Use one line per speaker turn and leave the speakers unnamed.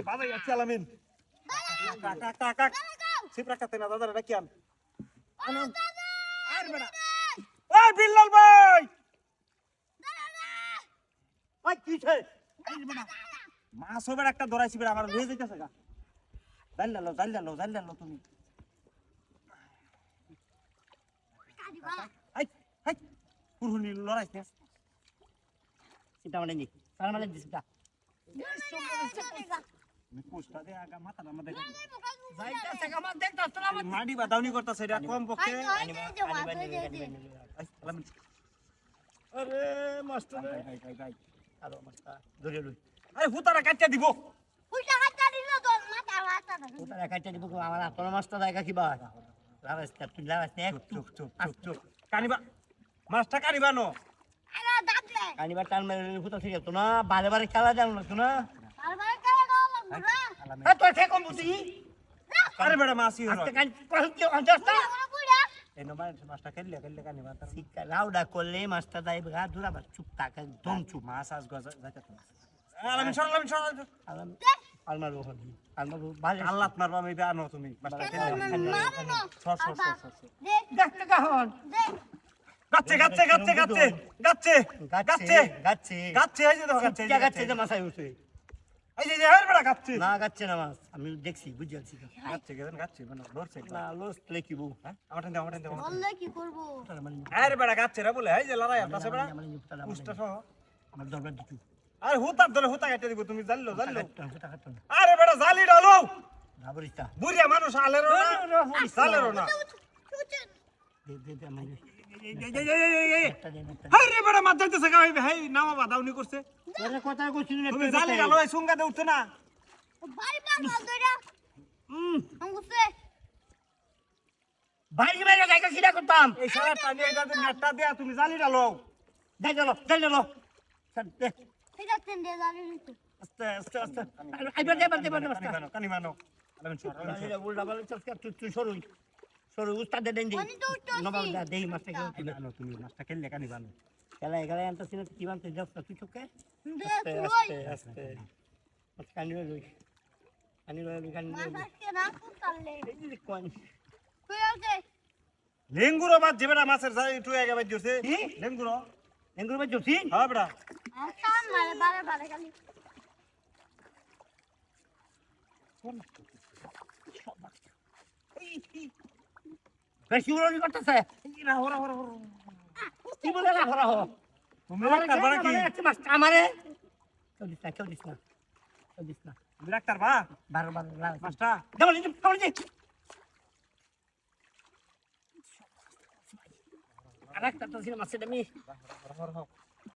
বাবা যাচ্ছে আলামিন কাকা সিপরা কাতে না দাদা এটা কি আন আর বড়া ওই বিল্লাল ভাই ওই কিছে এই বড়া মাছ হবে একটা ধরাইছি বড়া আমার লয়ে যাইতাছে গা জাল তুমি আই হাই পুরুনি লড়াইছ না
সিটা মানে নি সারা মানে দিসটা
আমি পোস্টটা দে আগা মাথা না আমাদের
যাইতাছে কামার দেখতাছ না
মাটি বাদাউনি করতাছে এটা কম পক্ষে আরে মাস্টার ভাই
আরো মাস্টার ধরে লই
আরে হুতারা কাটতে দিব
ওটা কাটতে দিব আমার আপন মাস্টার জায়গা কিবা লাগাইছ তুই লাগাইছ না
চুপ কানিবা মাছটা কানিবা নো
কানিবার টান মেরে ফুটা ঠিক আছে না বারে বারে খেলা জানো না না তোর ঠেক কম বুঝি
আরে বেটা মাছি হলো
আজকে কান কি অন্তস্তা
এই নো মাছটা খেললে কানিবা তার
শিক্ষা রাউডা করলে মাস্টার দাই গা দুরা বা চুপ থাকা একদম চুপ
মাছ আজ গজা যাইতে তো আলামিন সর
আলমার ওখান আলমার ভালো
আল্লাহ মারবা আমি জানো তুমি মাছটা খেললে সর
দেখতে কাহন
গাচ্ছে এই যে দেখো
গাচ্ছে যে মাথায় উঠে
এই যে হের বেটা গাচ্ছে
না গাচ্ছে না মাছ আমি দেখছি বুঝে আছি
গাচ্ছে মানে লড়ছে
না লস লেখিবো
হ্যাঁ আমার টান দাও
বললে কি করব
আরে বেটা গাচ্ছে রে বলে এই যে লড়াই আছে বেটা পুষ্টা সহ
আমার দরবার দিতু
আরে হুতার ধরে হুতা কেটে দিব তুমি জানলো
কাটন
আরে বেটা জালি ডালো
ভাবরিতা
বুড়িয়া মানুষ আলেরো না
দে আমি
আরে বেটা মাছ যাইতেছে গা ভাই নামা বাদাউনি করছে
তোরে কথা কইছিস না
তুমি জালি ডালো এই সুঙ্গাতে উঠছে না
বাড়ি পাগল দইরা আমগুছে
বাইরে বাইরে জায়গা কিরা করতাম
এই সারা টানি এটা নেটটা দেয়া তুমি জালি ডালো
যাই চলো দে
এটা তেন দে জানি তো
আস্তে আইবার দে
কানি মানো আলামিন সর
উল্টা বলে চস্কা তুই সরু উস্তাদ দেন দি
আমি তো উঠছি
নবাল দা দেই মাস্টার কে
আনো তুমি মাছটা খেললে কানি বানো
খেলা এগারে আনতে ছিল কি বানতে যাও তুই চোখে
দে তুই
আস্তে কানি লই
মাছকে না কুতালে
এই কোন
কই আছে
লেঙ্গুরো মাছ যে বেটা মাছের যাই একটু আগে বাইর দিছে লেঙ্গুরো
এঙ্গুর বা জসি
হ্যাঁ বেটা
আসাম মারে বারে খালি
বেশি উড়ি করতেছে
না হরা
কি বলে না হরা হো
তুমি ডাক্তার বাড়া কি
আমারে কেউ দিস না
তুমি ডাক্তার বা
বারবার
মাছটা
ডাবল আরেকটা তো ছিল মাছের আমি
হর